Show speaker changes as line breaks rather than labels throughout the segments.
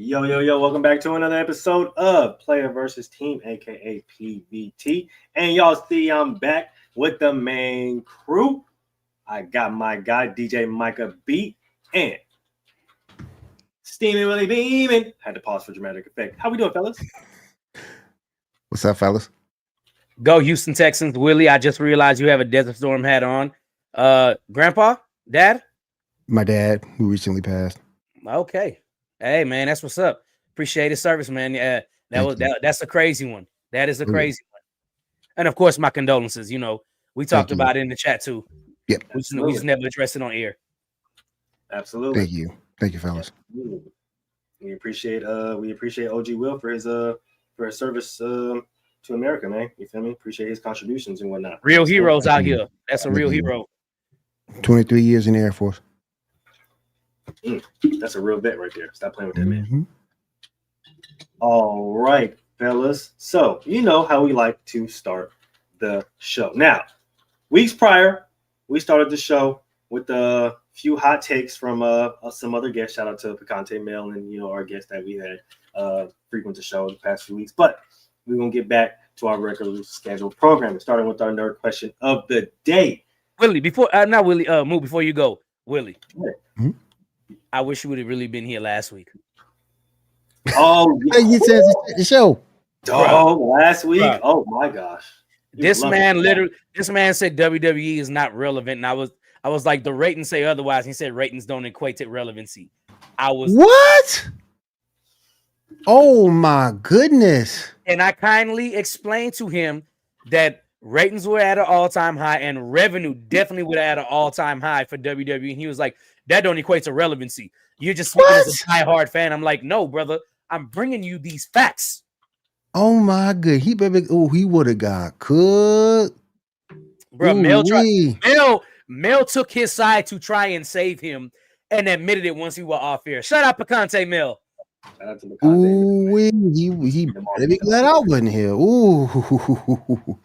Yo, yo, yo, welcome back to another episode of Player versus Team, aka PVT. And y'all see I'm back with the main crew. I got my guy, DJ Micah Beat, and Steaming Willie Beaming. Had to pause for dramatic effect. How we doing, fellas?
What's up, fellas?
Go Houston Texans, Willie. I just realized you have a Desert Storm hat on. Grandpa? Dad?
My dad, who recently passed.
Okay. Hey, man, that's what's up. Appreciate his service, man. Yeah, that's a crazy one. That is a crazy one. And of course, my condolences. You know, we talked about it in the chat too.
Yep.
We just never addressed it on air.
Absolutely.
Thank you, fellas.
Absolutely. We appreciate OG Will for his service to America, man. You feel me? Appreciate his contributions and whatnot.
Real heroes out here. That's a real hero.
23 years in the Air Force.
That's a real vet right there. Stop playing with that, man. All right, fellas. So you know how we like to start the show. Now, weeks prior, we started the show with a few hot takes from some other guests. Shout out to Picante Mail and our guests that we had frequent the show the past few weeks. But we're gonna get back to our regular scheduled programming, starting with our nerd question of the day.
Willie, before you go, Willie. Mm-hmm. I wish you would have really been here last week.
Oh,
yeah. You said the show.
Last week. Bro. Oh my gosh.
This man said WWE is not relevant. And I was like, the ratings say otherwise. He said ratings don't equate to relevancy.
What? Oh my goodness.
And I kindly explained to him that ratings were at an all-time high and revenue definitely would have at an all-time high for WWE. And he was like, that don't equate to relevancy. You're just speaking as a diehard fan. I'm like, no, brother. I'm bringing you these facts.
Oh my god, he would have got cooked.
Bro, Mel took his side to try and save him and admitted it once we were off air. Shout out Picante Mel.
Shout out to Picante. He better be glad I wasn't here. Ooh.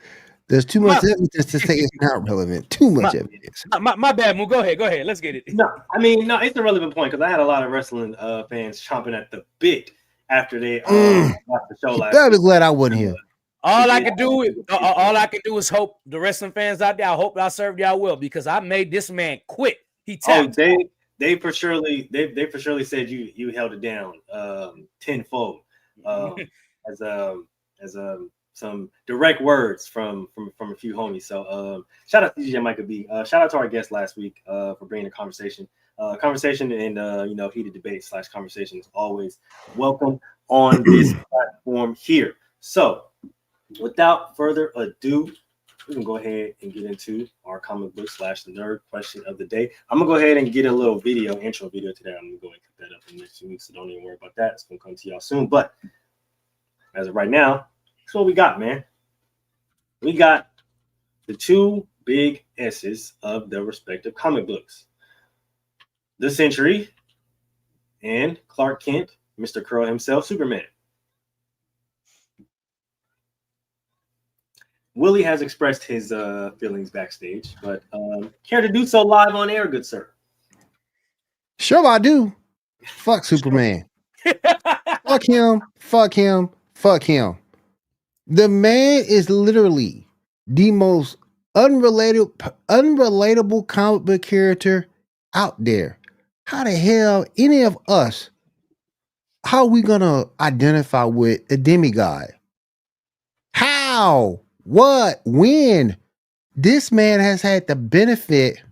There's too much evidence to say it's not relevant. Too much evidence.
My bad, Moo. Go ahead. Let's get it.
No, it's a relevant point because I had a lot of wrestling fans chomping at the bit after they left the show last week.
Better be glad I wasn't here.
All I can do is hope the wrestling fans out there. I hope I served y'all well because I made this man quit. He tapped.
They for surely said you held it down tenfold as some direct words from a few homies. So shout out to DJ Micah B. Shout out to our guest last week for bringing the conversation and heated debate / conversation is always welcome on this platform here. So without further ado, we can go ahead and get into our comic book / nerd question of the day. I'm gonna go ahead and get a little intro video today. I'm gonna go ahead and cut that up in the next 2 weeks, so don't even worry about that. It's gonna come to y'all soon. But as of right now, that's what we got, man. We got the two big S's of their respective comic books. The Century and Clark Kent, Mr. Curl himself, Superman. Willie has expressed his feelings backstage, but care to do so live on air, good sir?
Sure I do. Fuck Superman. Fuck him. The man is literally the most unrelatable comic book character out there. How the hell how are we gonna identify with a demigod? How? What? When? This man has had the benefit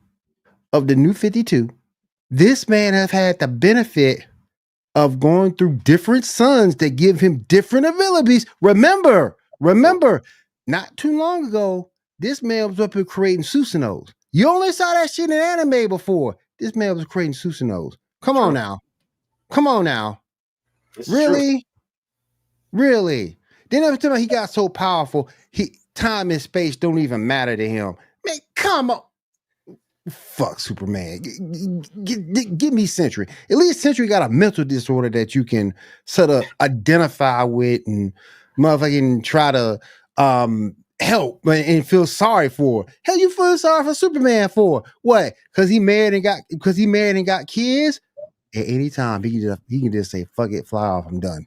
of the New 52. This man has had the benefit of going through different suns that give him different abilities. Remember, not too long ago, this man was up here creating Susanos. You only saw that shit in anime before. This man was creating Susanos. Come on now.
It's
really? Then every time he got so powerful, time and space don't even matter to him. Man, come on. Fuck Superman. Give me Century. At least Century got a mental disorder that you can sort of identify with and motherfucking try to help and feel sorry for. Hell, you feel sorry for Superman for what? Because he married and got kids? at any time he can just say, fuck it, fly off, I'm done.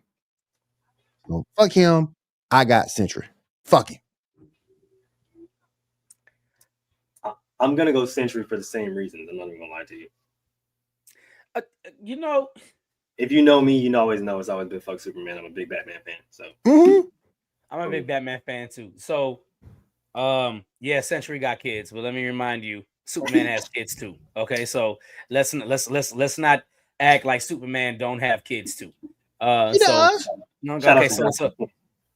So fuck him. I got Century. Fuck him.
I'm gonna go Century for the same reasons. I'm not even gonna lie to you.
You know,
if you know me, you always know it's always been fuck Superman. I'm a big Batman fan, so
I'm a big Batman fan too. So, yeah, Century got kids, but let me remind you, Superman has kids too. Okay, so let's not act like Superman don't have kids too.
He does.
Okay, so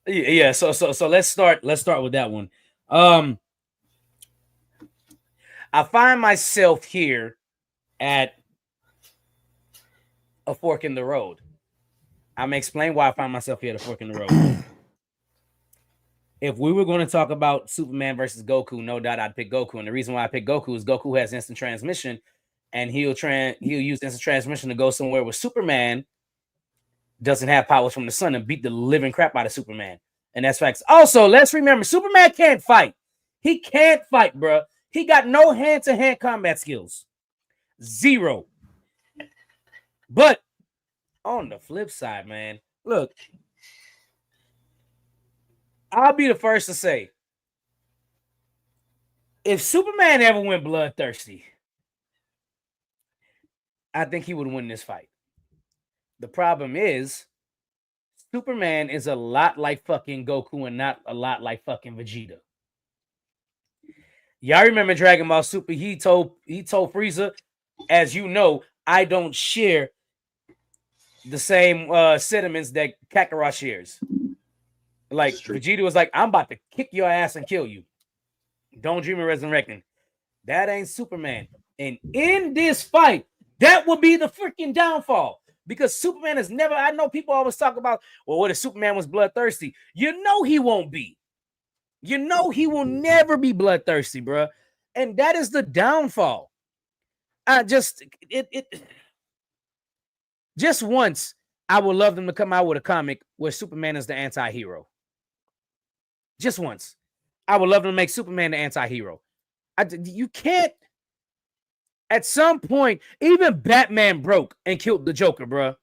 yeah, so let's start with that one. I find myself here at a fork in the road. I'm gonna explain why I find myself here at a fork in the road. If we were going to talk about Superman versus Goku, no doubt I'd pick Goku. And the reason why I pick Goku is Goku has instant transmission, and he'll use instant transmission to go somewhere where Superman doesn't have powers from the sun and beat the living crap out of Superman. And that's facts. Also, let's remember, Superman can't fight. He can't fight, bro. He got no hand-to-hand combat skills. Zero. But on the flip side, man, look, I'll be the first to say, if Superman ever went bloodthirsty, I think he would win this fight. The problem is, Superman is a lot like fucking Goku and not a lot like fucking Vegeta. Y'all remember Dragon Ball Super? He told Frieza, as you know, I don't share the same sentiments that Kakarot shares. Like Vegeta was like, I'm about to kick your ass and kill you. Don't dream of resurrecting. That ain't Superman. And in this fight, that will be the freaking downfall. Because Superman has never, I know people always talk about, well, what if Superman was bloodthirsty? You know he won't be. You know he will never be bloodthirsty, bro. And that is the downfall. Just once, I would love them to come out with a comic where Superman is the anti-hero. Just once. I would love them to make Superman the anti-hero. You can't. At some point, even Batman broke and killed the Joker, bro.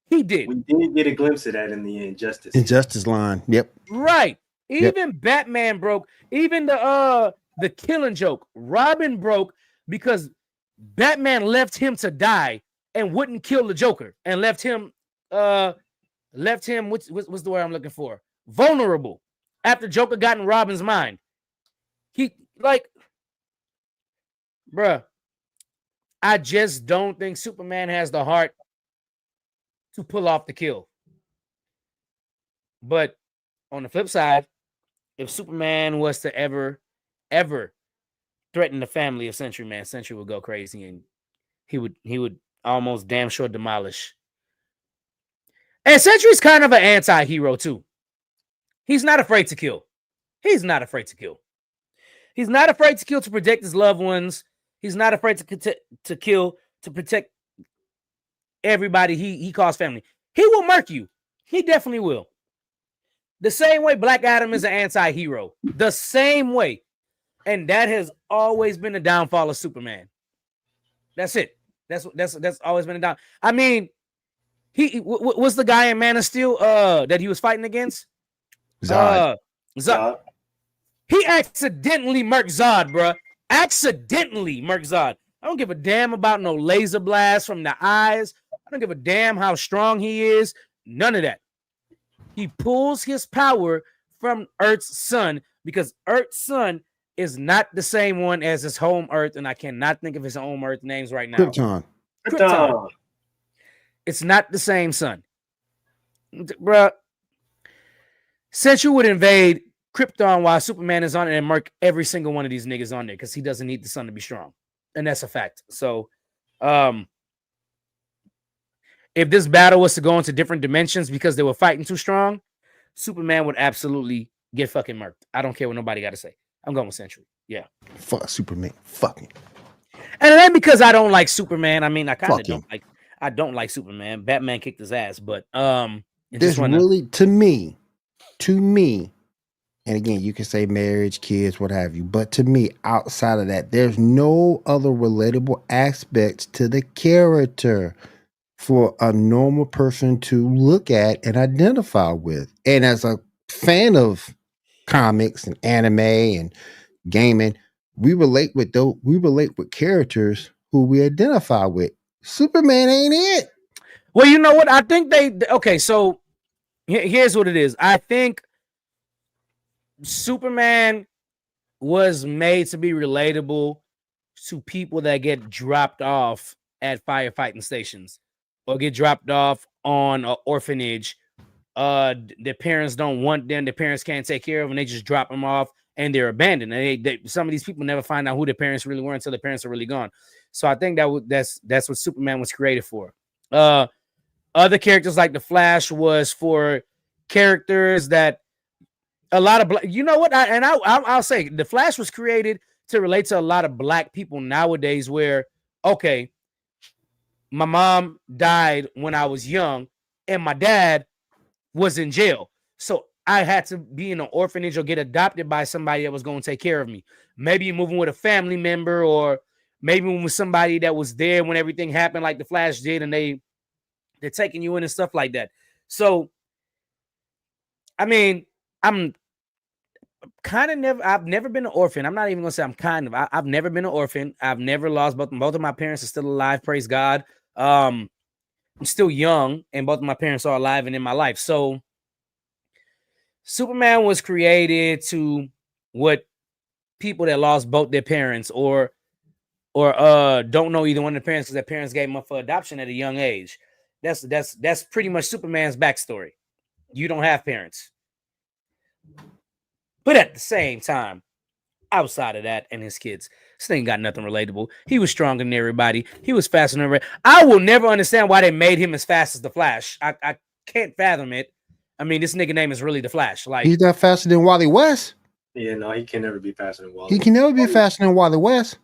He did.
We did get a glimpse of that in the Injustice.
Injustice line. Yep.
Right. Even Batman broke. Even the Killing Joke. Robin broke because Batman left him to die and wouldn't kill the Joker and left him what's the word I'm looking for? Vulnerable. After Joker got in Robin's mind. He bruh, I just don't think Superman has the heart to pull off the kill. But on the flip side, if Superman was to ever threaten the family of Century Man, Century would go crazy and he would almost damn sure demolish. And Century's kind of an anti-hero too. He's not afraid to kill. He's not afraid to kill. He's not afraid to kill to protect his loved ones. He's not afraid to kill to protect everybody he calls family. He will murk you. He definitely will. The same way Black Adam is an anti-hero. The same way. And that has always been the downfall of Superman. That's it. That's always been a down. I mean, he was the guy in Man of Steel that he was fighting against? Zod. He accidentally murked Zod, bro. Accidentally murked Zod. I don't give a damn about no laser blast from the eyes. I don't give a damn how strong he is. None of that. He pulls his power from Earth's sun because Earth's sun is not the same one as his home Earth, and I cannot think of his home Earth names right now. Krypton. It's not the same sun. Bruh. Century would invade Krypton while Superman is on it and murk every single one of these niggas on there because he doesn't need the sun to be strong. And that's a fact. So, if this battle was to go into different dimensions because they were fighting too strong, Superman would absolutely get fucking murked. I don't care what nobody got to say. I'm going with Century. Yeah.
Fuck Superman. Fucking.
And it ain't because I don't like Superman. I mean, I kind of don't like. I don't like Superman. Batman kicked his ass, but
there's really to me, And again, you can say marriage, kids, what have you. But to me, outside of that, there's no other relatable aspects to the character for a normal person to look at and identify with. And as a fan of comics and anime and gaming, we relate with characters who we identify with. Superman ain't it.
Well, you know what? I think okay, so here's what it is. I think Superman was made to be relatable to people that get dropped off at firefighting stations or get dropped off on an orphanage. Their parents don't want them. Their parents can't take care of them. They just drop them off and they're abandoned. And some of these people never find out who their parents really were until their parents are really gone. So I think that's what Superman was created for. Other characters like the Flash was for characters that a lot of you know what? I'll say the Flash was created to relate to a lot of black people nowadays. Where okay, my mom died when I was young, and my dad was in jail, so I had to be in an orphanage or get adopted by somebody that was going to take care of me. Maybe moving with a family member, or maybe with somebody that was there when everything happened, like the Flash did, and they're taking you in and stuff like that. So, I mean, I've never been an orphan. I'm not even gonna say I've never been an orphan. I've never lost both of my parents are still alive. Praise God. I'm still young, and both of my parents are alive and in my life. So Superman was created to what people that lost both their parents or don't know either one of their parents because their parents gave them up for adoption at a young age. That's pretty much Superman's backstory. You don't have parents. But at the same time, outside of that and his kids, this thing got nothing relatable. He was stronger than everybody. He was faster than everybody. I will never understand why they made him as fast as the Flash. I can't fathom it. I mean, this nigga name is really the Flash. Like
he's not faster than Wally West.
Yeah, no, he can never be faster than Wally.
He can never be faster than Wally West.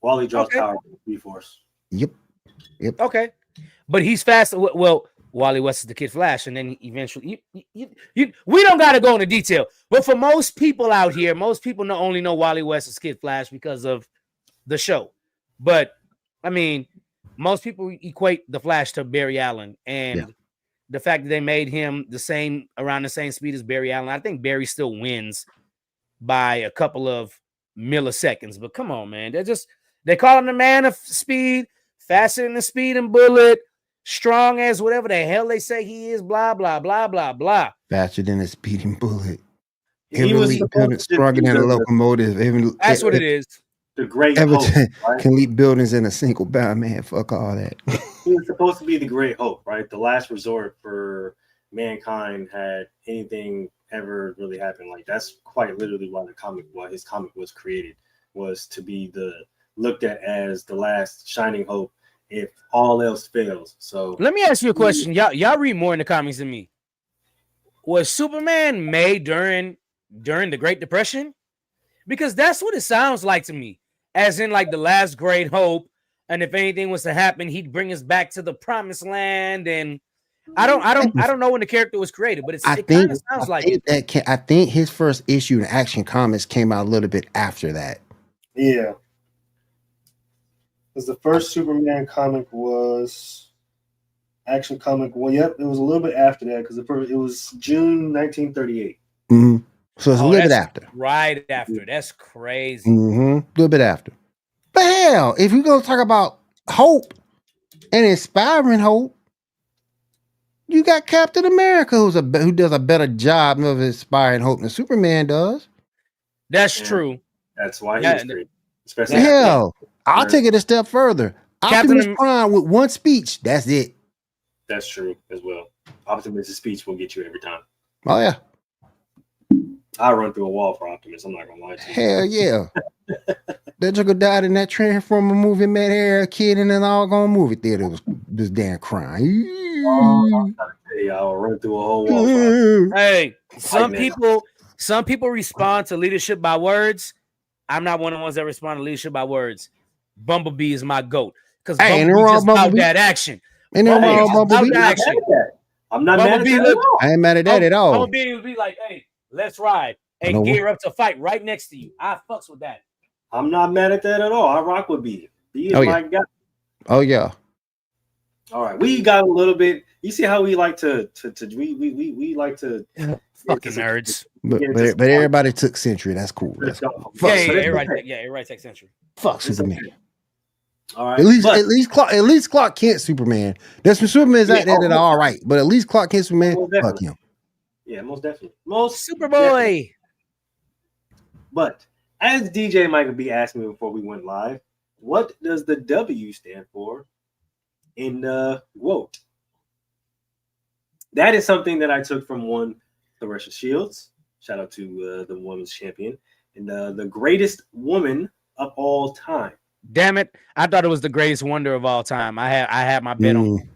Wally draws power from the Force.
Yep.
Okay. But he's fast. Well, Wally West is the Kid Flash, and then eventually, we don't got to go into detail. But for most people out here, most people only know Wally West as Kid Flash because of the show. But I mean, most people equate the Flash to Barry Allen, and the fact that they made him around the same speed as Barry Allen, I think Barry still wins by a couple of milliseconds. But come on, man, they call him the man of speed, faster than the speeding bullet. Strong as whatever the hell they say he is, blah, blah, blah, blah, blah.
Faster than a speeding bullet.
He was
stronger than a locomotive.
That's what it is.
The great hope. Right?
Can leap buildings in a single bound, man. Fuck all that.
He was supposed to be the great hope, right? The last resort for mankind had anything ever really happen. Like that's quite literally why his comic was created, was to be looked at as the last shining hope if all else fails. So
let me ask you a question. Y'all read more in the comics than me. Was Superman made during the Great Depression? Because that's what it sounds like to me. As in like the last great hope. And if anything was to happen, he'd bring us back to the promised land. And I don't know when the character was created, but it kind of sounds like it.
I think his first issue in Action Comics came out a little bit after that.
Yeah. Because the first Superman comic was Action Comic. Well, yep, it was a little bit after that because it was June 1938.
Mm-hmm. So it's a little bit after.
Right after. That's crazy.
Mm-hmm. A little bit after. But hell, if we're going to talk about hope and inspiring hope, you got Captain America who does a better job of inspiring hope than Superman does.
That's true.
That's why he's great. Especially
hell, I'll take it a step further. Optimus Prime with one speech. That's it.
That's true as well. Optimus' speech will get you every time.
Oh yeah.
I'll run through a wall for Optimus. I'm not gonna lie to you.
Hell yeah. That Joker died in that Transformer movie, met a kid in an all-gone movie theater. It was damn crying.
I'm trying to tell you, I'll run through a whole wall.
Hey, some people respond to leadership by words. I'm not one of the ones that respond to leadership by words. Bumblebee is my GOAT. Because Bumblebee just about that action.
Ain't no wrong Bumblebee.
I'm not mad at that.
I ain't mad at that at all.
Bumblebee would be like, hey, let's ride. and gear up to fight right next to you. I fucks with that.
I'm not mad at that at all. I rock with B. B is my guy.
Oh yeah.
All right, we got a little bit. You see how we like to we like to
fucking nerds.
But everybody took Century. That's cool. That's cool.
Everybody takes Century.
Fuck Superman.
All right.
At least Clark Kent Superman. There's some Supermans out there that are all right, but at least Clark Kent Superman. Fuck him.
Yeah, most definitely.
Superboy.
Definitely. But as DJ Michael B asked me before we went live, what does the W stand for in the GWOAT? That is something that I took from one Clarissa Shields. Shout out to the women's champion and the greatest woman of all time.
Damn it! I thought it was the greatest wonder of all time. I had my bet on.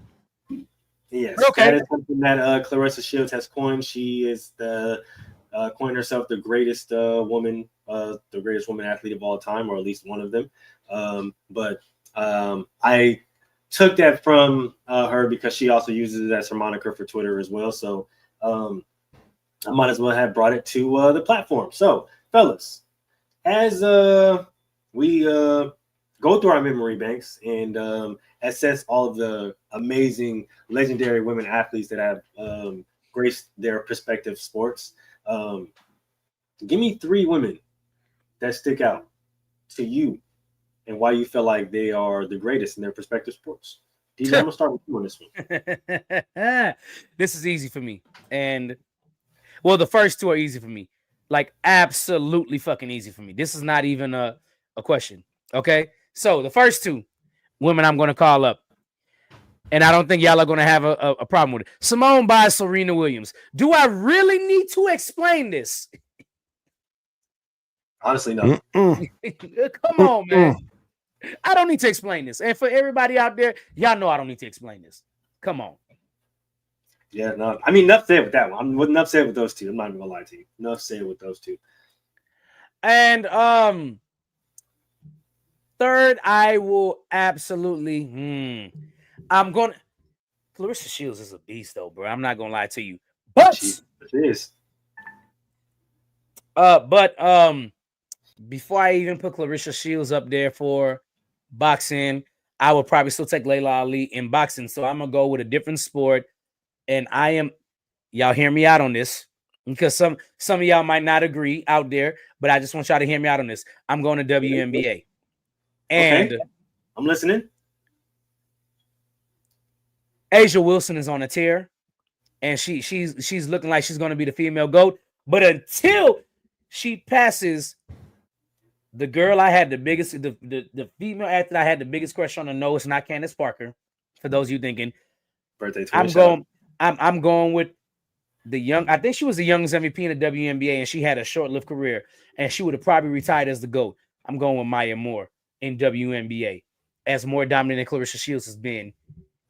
Yes, okay. That is something that Clarissa Shields has coined. She is coined herself the greatest woman athlete of all time, or at least one of them. But I took that from her because she also uses it as her moniker for Twitter as well. So I might as well have brought it to the platform. So, fellas, as we go through our memory banks and assess all of the amazing, legendary women athletes that have graced their respective sports, give me 3 women that stick out to you and why you feel like they are the greatest in their respective sports. DJ, I'm gonna start with you on this one.
This is easy for me, and well, the first 2 are easy for me, like absolutely fucking easy for me. This is not even a question. Okay, so the first 2 women I'm gonna call up, and I don't think y'all are gonna have a problem with it. Simone Biles, Serena Williams. Do I really need to explain this?
Honestly, no.
Come on, man. I don't need to explain this. And for everybody out there, y'all know I don't need to explain this. Come on.
Yeah, no. I mean, enough said with that one. I'm enough said with those 2. I'm not even gonna lie to you. Enough said with those 2.
And third, I will absolutely. I'm gonna. Clarissa Shields is a beast, though, bro. I'm not gonna lie to you. But
she is.
Before I even put Clarissa Shields up there for boxing, I would probably still take Layla Ali in boxing. So I'm gonna go with a different sport, and y'all hear me out on this because some of y'all might not agree out there, but I just want y'all to hear me out on this. I'm going to WNBA, and
okay. I'm listening.
Asia Wilson is on a tear, and she's looking like she's going to be the female GOAT, but until she passes the girl I had the biggest, the female athlete I had the biggest crush on, no, it's not Candace Parker. For those of you thinking,
birthday twin.
I'm going with the young. I think she was the youngest MVP in the WNBA, and she had a short-lived career, and she would have probably retired as the GOAT. I'm going with Maya Moore in WNBA, as more dominant than Clarissa Shields has been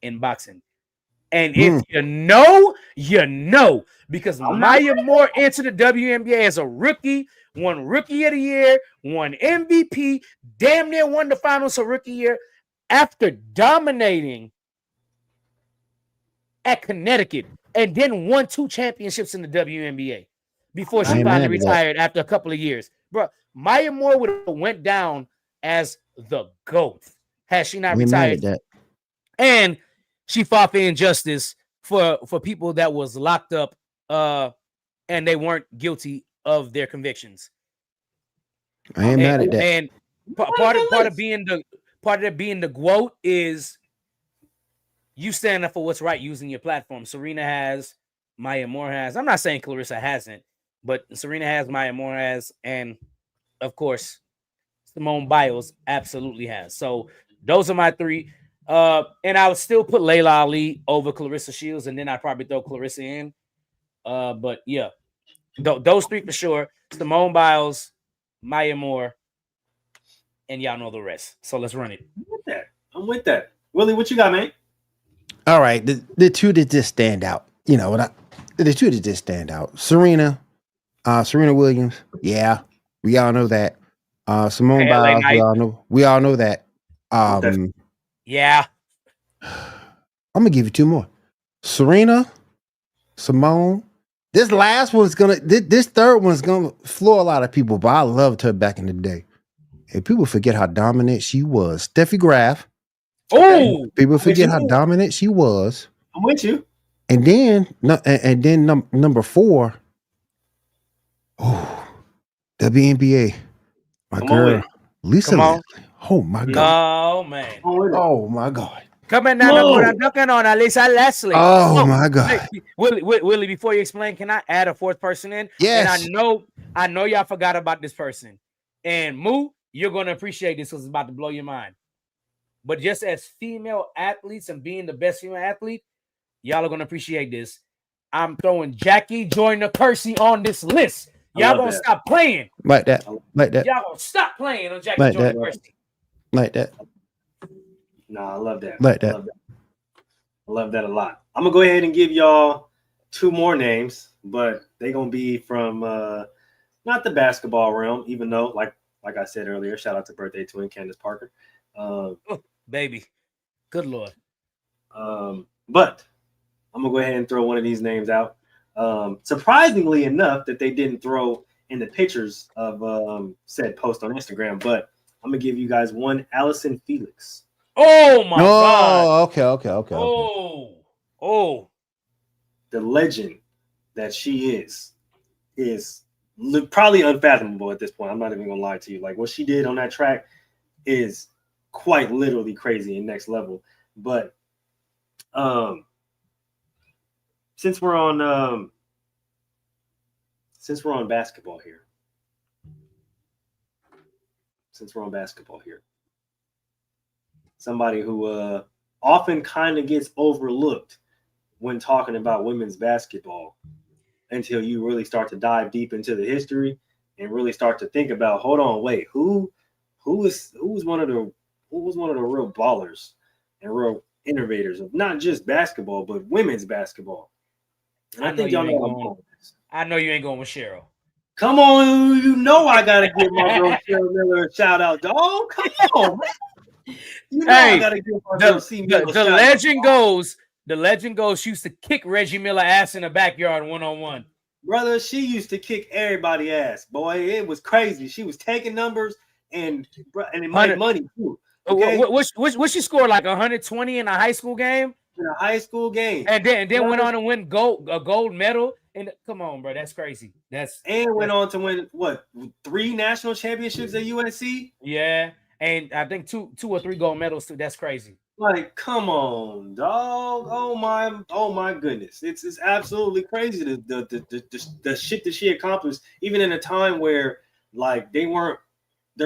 in boxing. And if you know, because Maya Moore entered the WNBA as a rookie, won Rookie of the Year, won MVP, damn near won the finals for Rookie Year after dominating at Connecticut, and then won 2 championships in the WNBA before she finally retired after a couple of years. Bro, Maya Moore would have went down as the GOAT had she not retired. And she fought for injustice for people that was locked up and they weren't guilty of their convictions.
I ain't mad at that.
And part of being the GWOAT is you stand up for what's right using your platform. Serena has, Maya Moore has. I'm not saying Clarissa hasn't, but Serena has, Maya Moore has, and of course, Simone Biles absolutely has. So those are my 3. And I would still put Layla Ali over Clarissa Shields, and then I'd probably throw Clarissa in. But yeah, those 3 for sure. Simone Biles, Maya Moore, and y'all know the rest. So let's run it.
I'm with that. Willie, what you got, man?
All right, the 2 that just stand out. You know what? The 2 that just stand out. Serena Williams. Yeah, we all know that. Simone Biles. We all know that.
Yeah.
I'm gonna give you 2 more. Serena, Simone. This last one's gonna. This third one's gonna floor a lot of people. But I loved her back in the day. And people forget how dominant she was. Steffi Graf.
Oh,
People forget
you.
how dominant she was.
I'm with you.
And then, number 4. Oh, WNBA. My
Come on with
girl,
it.
Lisa
Come on.
Leslie. Oh my God.
no, man.
Come on with it.
Oh my God.
Coming down the
Whoa.
court, I'm looking on Alisa Leslie.
Oh my God.
Hey, Willie, before you explain, can I add a fourth person in?
Yes.
And I know y'all forgot about this person. And Moo, you're gonna appreciate this because it's about to blow your mind. But just as female athletes and being the best female athlete, y'all are gonna appreciate this. I'm throwing Jackie Joyner Kersey on this list. Y'all gonna stop playing.
Like that. Like that.
Y'all gonna stop playing on Jackie
Like
Joyner
that.
Kersey.
Like that.
No, I love that.
Like that.
I love that a lot. I'm gonna go ahead and give y'all 2 more names, but they're gonna be from not the basketball realm, even though, like I said earlier, shout out to birthday twin Candace Parker.
Baby, good Lord.
But I'm gonna go ahead and throw one of these names out. Surprisingly enough, that they didn't throw in the pictures of said post on Instagram, but I'm gonna give you guys one, Allison Felix.
Oh my God.
Okay.
Oh.
The legend that she is probably unfathomable at this point. I'm not even gonna lie to you. Like what she did on that track is quite literally crazy and next level. But since we're on basketball here. Somebody who often kind of gets overlooked when talking about women's basketball until you really start to dive deep into the history and really start to think about, hold on, wait, who was one of the real ballers and real innovators of not just basketball but women's basketball. And I think y'all know what I'm going with this.
I know you ain't going with Cheryl.
Come on, you know I gotta give my girl Cheryl Miller a shout out, dog. Come on, man. You know I gotta give my girl C Miller a shout out.
The legend goes, she used to kick Reggie Miller ass in the backyard 1-on-1.
Brother, she used to kick everybody ass, boy. It was crazy. She was taking numbers and it made money too. Okay?
What she scored like 120 in a high school game?
In a high school game.
And then went on to win a gold medal. And come on, bro, that's crazy.
Went on to win what 3 national championships at UNC?
Yeah, and I think two or 3 gold medals too. That's crazy.
Like, come on, dog. Oh my goodness. It's absolutely crazy the shit that she accomplished, even in a time where like there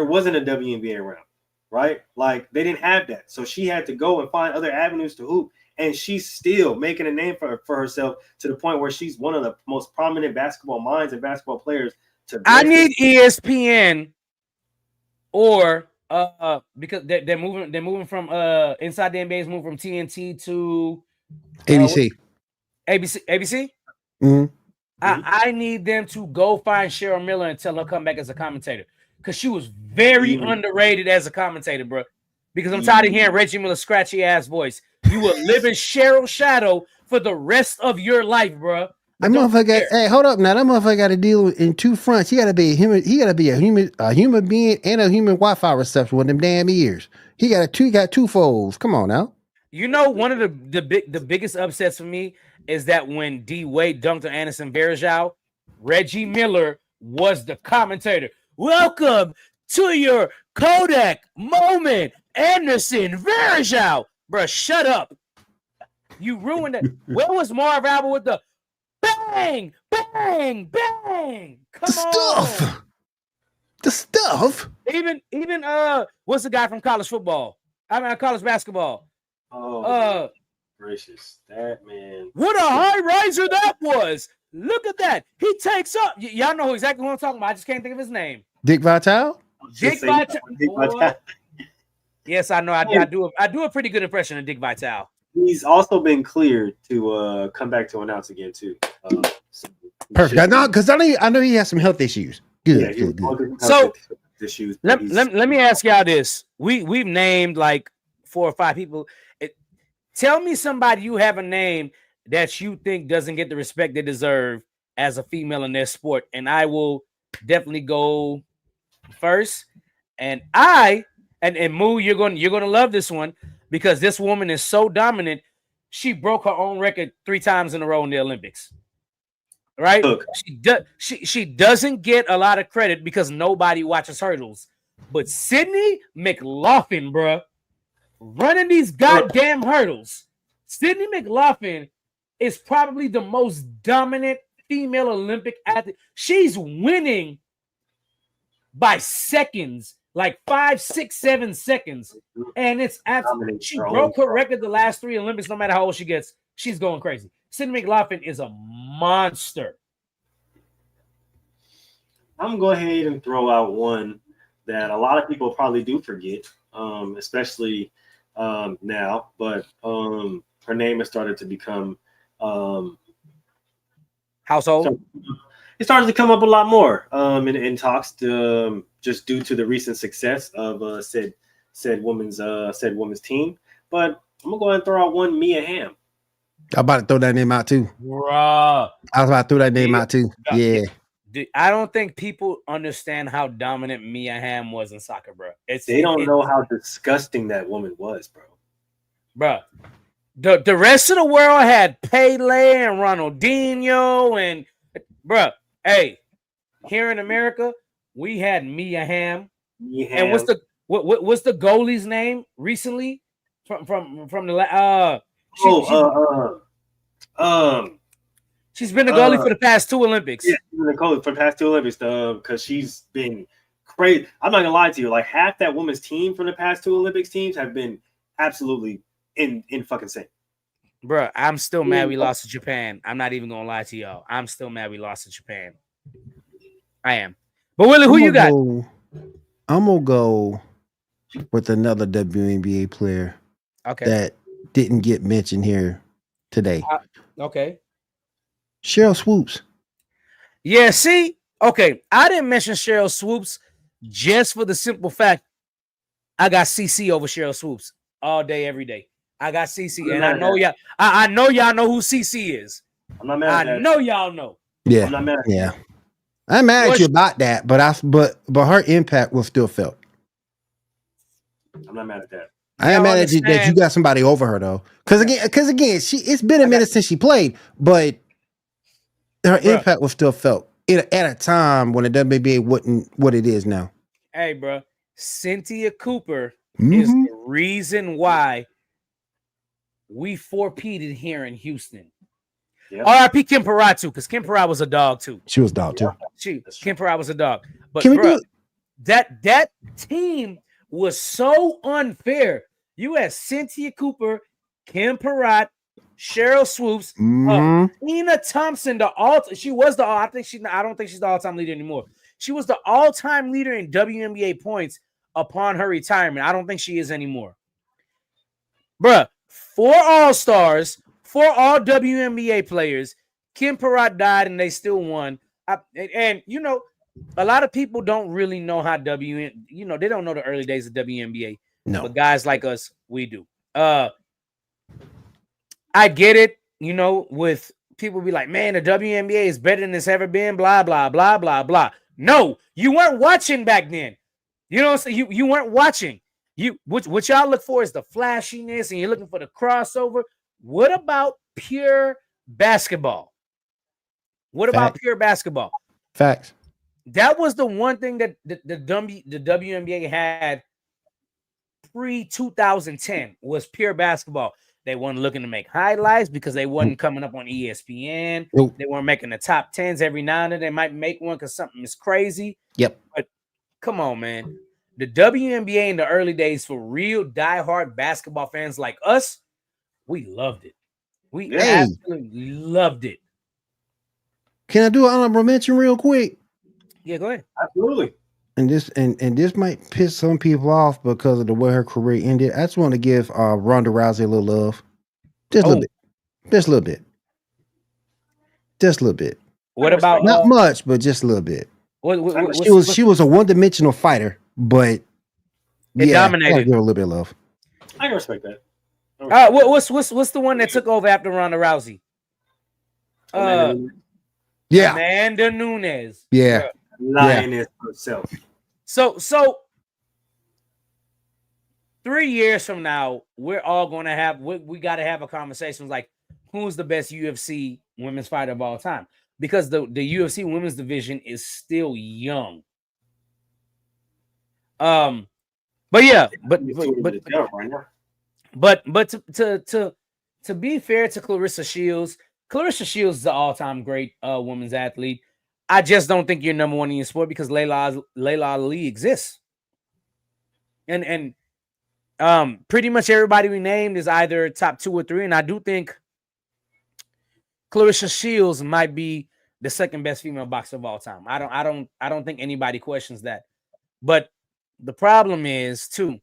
wasn't a WNBA around, right? Like they didn't have that. So she had to go and find other avenues to hoop. And she's still making a name for herself to the point where she's one of the most prominent basketball minds and basketball players.
I need ESPN or because they're moving from inside the NBA is moving from TNT to
ABC.
ABC.
Mm-hmm.
I need them to go find Cheryl Miller and tell her come back as a commentator because she was very underrated as a commentator, bro. Because I'm tired of hearing Reggie Miller's scratchy ass voice. You will live in Cheryl's shadow for the rest of your life, bro.
That motherfucker. Hey, hold up now. That motherfucker got to deal in 2 fronts. He got to be a human. He got to be a human being and a human Wi-Fi reception with them damn ears. He got 2 folds. Come on now.
You know, one of the biggest upsets for me is that when D Wade dunked on Anderson Varejao, Reggie Miller was the commentator. Welcome to your Kodak moment, Anderson Varejao. Bro, shut up. You ruined it. Where was Marv Albert with the bang, bang, bang? Come on.
The stuff.
Even what's the guy from college football? College basketball.
Oh, gracious. That man.
What a high riser that was. Look at that. He takes up. Y'all know exactly what I'm talking about. I just can't think of his name.
Dick Vitale?
Dick Vitale. Yes, I know. I do a pretty good impression of Dick Vitale.
He's also been cleared to come back to announce again too.
Perfect. Because I know he has some health issues. Good.
So let me ask y'all this. We've named like 4 or 5 people. Tell me somebody you have a name that you think doesn't get the respect they deserve as a female in their sport, and I will definitely go first. And Moo, you're gonna love this one because this woman is so dominant. She broke her own record 3 times in a row in the Olympics. Right?
Look.
She doesn't get a lot of credit because nobody watches hurdles. But Sydney McLaughlin, bruh, running these goddamn hurdles. Sydney McLaughlin is probably the most dominant female Olympic athlete. She's winning by seconds, like 5, 6, 7 seconds. And it's absolutely, she broke her record the last 3 Olympics, no matter how old she gets. She's going crazy. Sydney McLaughlin is a monster.
I'm going to go ahead and throw out one that a lot of people probably do forget, especially now. But her name has started to become
household.
So it started to come up a lot more in talks, just due to the recent success of said women's team. But I'm gonna go ahead and throw out one Mia Hamm.
I'm about to throw that name out too.
Bruh.
I was about to throw that name out too. Yeah.
I don't think people understand how dominant Mia Hamm was in soccer, bro.
They don't know how disgusting that woman was, bro.
Bro, the rest of the world had Pele and Ronaldinho and bro. Hey, here in America, we had Mia Hamm. And what's the goalie's name recently from the she's been the goalie for the past 2 Olympics.
Yeah, she's been the goalie for the past 2 Olympics because she's been crazy. I'm not gonna lie to you. Like half that women's team from the past 2 Olympics teams have been absolutely in fucking sync.
Bro, I'm still mad we lost to Japan. I'm not even gonna lie to y'all. I'm still mad we lost to Japan. I am. But Willie, who you got?
I'm gonna go with another WNBA player.
Okay.
That didn't get mentioned here today.
Okay.
Cheryl Swoops.
Yeah, see? Okay, I didn't mention Cheryl Swoops just for the simple fact I got CC over Cheryl Swoops all day, every day. I got CC, and I know y'all. I know y'all know who CC is.
I'm not mad at that.
I know y'all know.
Yeah,
I'm not mad at
yeah. I'm mad at you about that, but her impact was still felt.
I'm not mad at that.
I am mad at you that you got somebody over her though, because again, it's been a minute since she played, but her impact was still felt at a time when the WNBA wasn't what it is now.
Hey, bro, Cynthia Cooper is the reason why we 4-peated here in Houston. Yep. R.I.P. Kim Parrott too, because Kim Parrott was a dog too.
She was a dog too.
Kim Parrott was a dog. But bro, that team was so unfair. You had Cynthia Cooper, Kim Parrott, Cheryl Swoops, Tina Thompson. I don't think she's the all-time leader anymore. She was the all-time leader in WNBA points upon her retirement. I don't think she is anymore. Bruh, 4 All-Stars, 4 all WNBA players. Kim Parrott died and they still won. And you know, a lot of people don't really know how they don't know the early days of WNBA.
No.
But guys like us, we do. I get it, you know, with people be like, man, the WNBA is better than it's ever been, blah, blah, blah, blah, blah. No, you weren't watching back then. You know what I'm saying? You weren't watching. What y'all look for is the flashiness and you're looking for the crossover. What about pure basketball? What about pure basketball?
Facts.
That was the one thing that the WNBA had pre-2010 was pure basketball. They weren't looking to make highlights because they wasn't coming up on ESPN.
Nope.
They weren't making the top 10s every now and then. They might make one because something is crazy.
Yep.
But come on, man. The WNBA in the early days for real diehard basketball fans like us, we loved it. We absolutely loved it.
Can I do an honorable mention real quick?
Yeah, go ahead.
Absolutely.
And this might piss some people off because of the way her career ended. I just want to give Ronda Rousey a little love. Just a little bit. Just a little bit. Just a little bit.
What about
not much, but just a little bit. She was a one-dimensional fighter, but
it dominated.
I give her a little bit of love.
I can respect that.
What's the one that took over after Ronda Rousey?
Yeah.
Amanda Nunes.
Yeah.
Lioness herself.
So 3 years from now, we're all going to have, we got to have a conversation like, who's the best UFC women's fighter of all time? Because the UFC women's division is still young. But yeah, but to be fair to Clarissa Shields is the all-time great women's athlete. I just don't think you're number one in your sport because Layla Ali exists. And pretty much everybody we named is either top 2 or 3, and I do think Clarissa Shields might be the second best female boxer of all time. I don't think anybody questions that. But the problem is, too,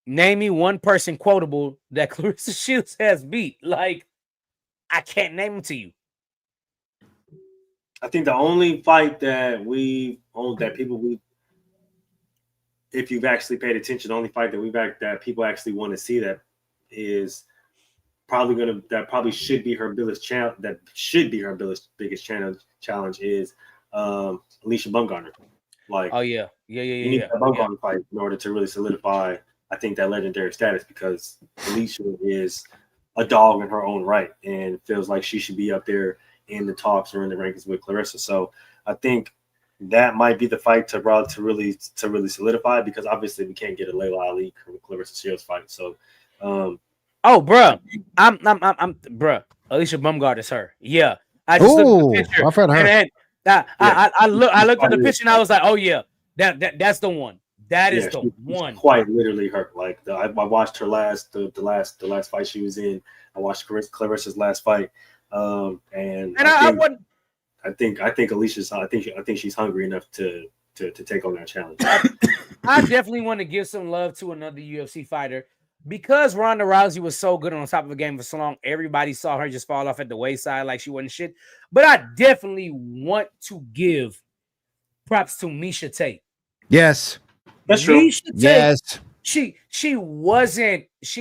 name me one person quotable that Clarissa Shields has beat. Like, I can't name them to you.
I think the only fight that if you've actually paid attention, the only fight that people actually want to see that is probably should be her biggest challenge. That should be her biggest challenge is Alicia Bumgarner. Like,
oh yeah.
You need a Bumgarner fight in order to really solidify, I think, that legendary status, because Alicia is a dog in her own right and feels like she should be up there in the talks or in the rankings with Clarissa. So I think that might be the fight to really solidify, because obviously we can't get a Layla Ali Clarissa Shields fight. So
bruh. I'm bruh. Alicia Bumgarner is her. Yeah. I just looked at the picture.
I've heard her.
I looked at the picture and I was like, oh yeah, that's the one. That is the one.
Quite literally her. Like I watched her the last fight she was in. I watched Clarissa's last fight. I think Alicia's. I think she's hungry enough to take on that challenge.
I definitely want to give some love to another UFC fighter, because Ronda Rousey was so good on top of the game for so long. Everybody saw her just fall off at the wayside like she wasn't shit. But I definitely want to give props to Miesha Tate.
Yes,
that's true.
Miesha Tate,
yes,
she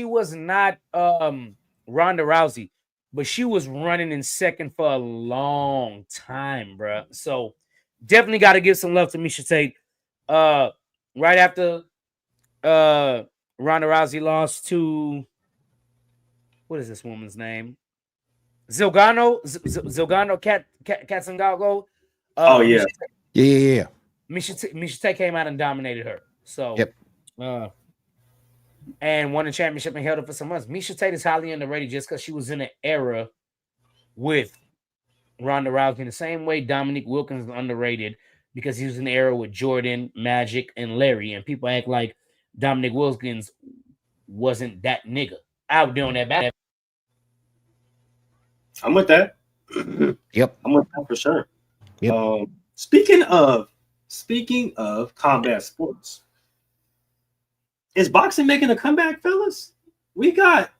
was not Ronda Rousey, but she was running in second for a long time, bro. So definitely got to give some love to Miesha Tate. Right after Ronda Rousey lost to, what is this woman's name? Zilgano Katsangago.
Oh yeah.
Yeah.
Miesha Tate came out and dominated her. So and won the championship and held it for some months. Miesha Tate is highly underrated just because she was in an era with Ronda Rousey in the same way Dominique Wilkins is underrated, because he was in the era with Jordan, Magic, and Larry, and people act like Dominic Wilkins wasn't that nigga out doing that bad.
I'm with that.
Yep.
I'm with that for sure.
Yep.
Speaking of combat sports, is boxing making a comeback, fellas? We got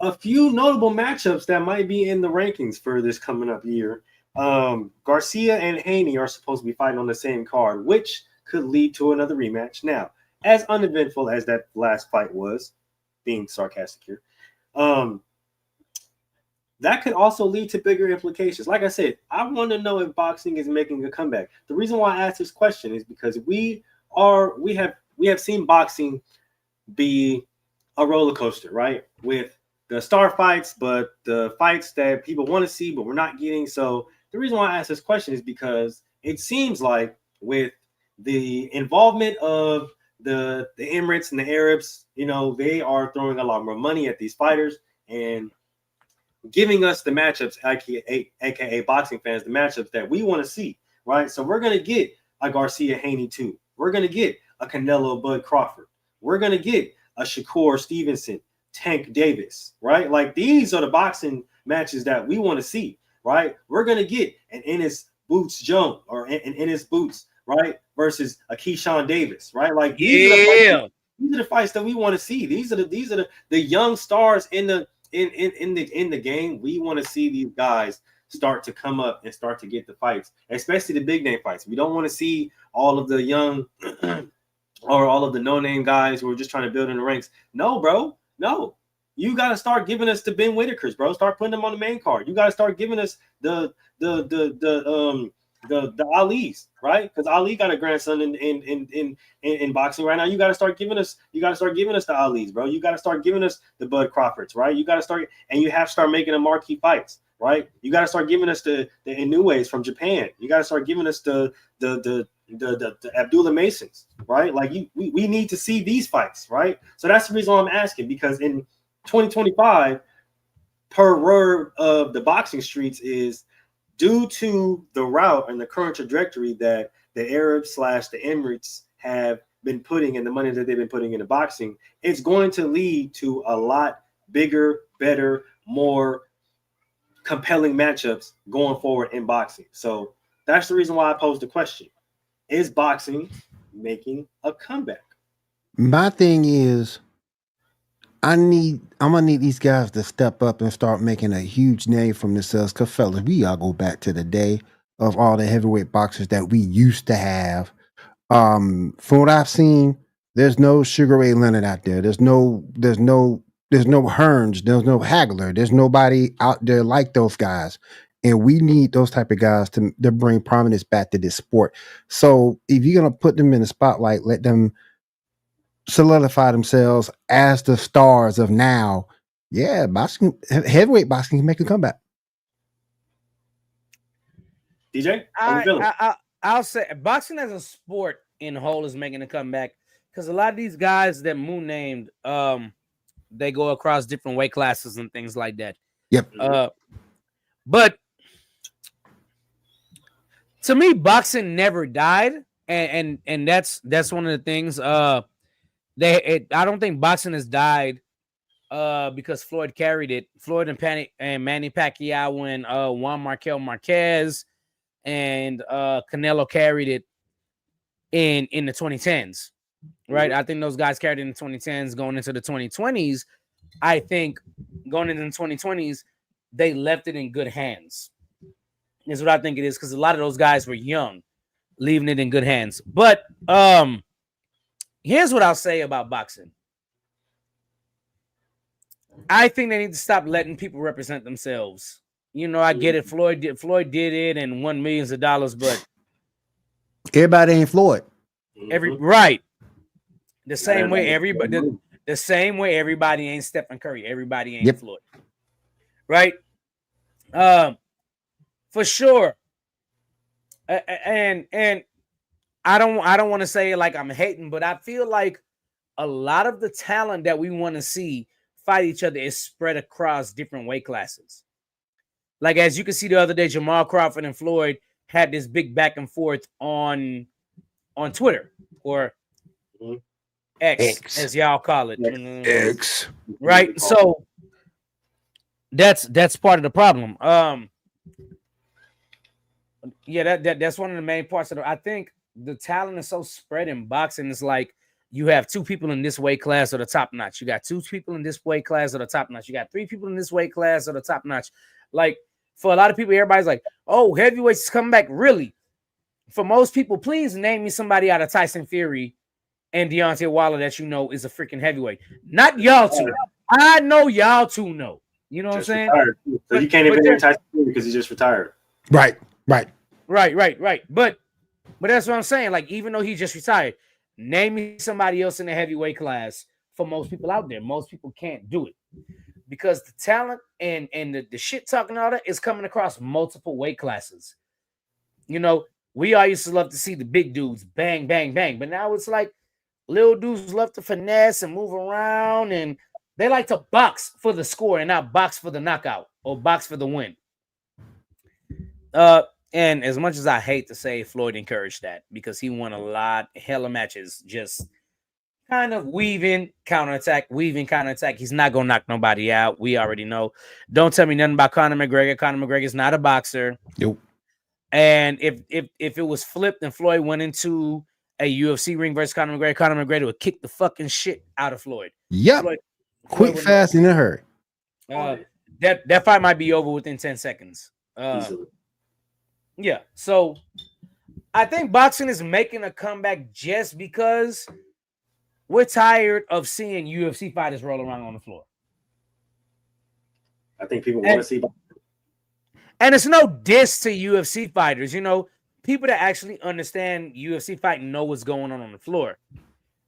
a few notable matchups that might be in the rankings for this coming up year. Garcia and Haney are supposed to be fighting on the same card, which could lead to another rematch. Now, as uneventful as that last fight was, being sarcastic here, that could also lead to bigger implications. Like I said, I want to know if boxing is making a comeback. The reason why I asked this question is because we have seen boxing be a roller coaster, right? With the star fights, but the fights that people want to see, but we're not getting. So the reason why I asked this question is because it seems like with the involvement of the Emirates and the Arabs, they are throwing a lot more money at these fighters and giving us the matchups, aka boxing fans, the matchups that we want to see, right? So we're gonna get a Garcia Haney 2. We're gonna get a Canelo Bud Crawford. We're gonna get a Shakur Stevenson, Tank Davis, right? Like, these are the boxing matches that we want to see, right? We're gonna get an Ennis Boots Jones or an Ennis Boots, right, versus a Keyshawn Davis, right? Like, these are the fights that we want to see. These are the young stars in the game. We want to see these guys start to come up and start to get the fights, especially the big name fights. We don't want to see all of the young or all of the no name guys who are just trying to build in the ranks. No, bro, no. You got to start giving us the Ben Whitakers, bro. Start putting them on the main card. You got to start giving us the Ali's, right? Because Ali got a grandson in boxing right now. You got to start giving us the Ali's, bro. You got to start giving us the Bud Crawfords, right? You got to start, and you have to start making the marquee fights, right? You got to start giving us the Inoues from Japan. You got to start giving us the Abdullah Masons, right? Like we need to see these fights, right? So that's the reason why I'm asking, because in 2025, per word of the boxing streets, is due to the route and the current trajectory that the Arabs / the Emirates have been putting in, the money that they've been putting into boxing, it's going to lead to a lot bigger, better, more compelling matchups going forward in boxing. So that's the reason why I posed the question. Is boxing making a comeback?
My thing is, I'm gonna need these guys to step up and start making a huge name for themselves. Cause fellas, we all go back to the day of all the heavyweight boxers that we used to have. From what I've seen, there's no Sugar Ray Leonard out there. There's no Hearns. There's no Hagler. There's nobody out there like those guys. And we need those type of guys to bring prominence back to this sport. So if you're gonna put them in the spotlight, let them solidify themselves as the stars of now. Yeah, heavyweight boxing can make a comeback.
DJ, how you feeling?
I'll say boxing as a sport in whole is making a comeback, because a lot of these guys that Moon named, they go across different weight classes and things like that.
Yep.
But to me, boxing never died, and that's one of the things. I don't think boxing has died because Floyd carried it. Floyd and Manny Pacquiao and Juan Marquel Marquez and Canelo carried it in the 2010s, right? I think those guys carried it in the 2010s. Going into the 2020s, I think going into the 2020s, they left it in good hands. Is what I think it is, because a lot of those guys were young, leaving it in good hands. But here's what I'll say about boxing. I think they need to stop letting people represent themselves. You know, I get it. Floyd did it and won millions of dollars, but
everybody ain't Floyd.
Right. The same way everybody ain't Stephen Curry. Everybody ain't Floyd. Right? For sure. And I don't want to say like I'm hating, but I feel like a lot of the talent that we want to see fight each other is spread across different weight classes. Like, as you can see the other day, Jamal Crawford and Floyd had this big back and forth on Twitter, or X, as y'all call it.
X.
Right. So that's part of the problem. Yeah, that's one of the main parts of it. I think the talent is so spread in boxing. It's like you have two people in this weight class are the top notch. You got two people in this weight class are the top notch. You got three people in this weight class are the top notch. Like, for a lot of people, everybody's like, oh, heavyweights is coming back. Really? For most people, please name me somebody out of Tyson Fury and Deontay Wilder that you know is a freaking heheavyweight. Not y'all two. I know y'all two know. You know what I'm saying?
Retired. So you can't even name Tyson Fury because he just retired.
Right.
But that's what I'm saying. Like, even though he just retired, name me somebody else in the heavyweight class. For most people out there, most people can't do it because the talent and the shit talking all that is coming across multiple weight classes. You know, we all used to love to see the big dudes bang, bang, bang, but now it's like little dudes love to finesse and move around, and they like to box for the score and not box for the knockout or box for the win. And as much as I hate to say, Floyd encouraged that because he won a lot, hella matches, just kind of weaving, counterattack. He's not going to knock nobody out. We already know. Don't tell me nothing about Conor McGregor. Conor McGregor's not a boxer.
Nope.
And if it was flipped and Floyd went into a UFC ring versus Conor McGregor would kick the fucking shit out of Floyd.
Yep. Quick, fast, in a hurry.
That fight might be over within 10 seconds. Yeah. So I think boxing is making a comeback just because we're tired of seeing UFC fighters roll around on the floor.
I think people want to see.
And it's no diss to UFC fighters. You know, people that actually understand UFC fighting know what's going on the floor.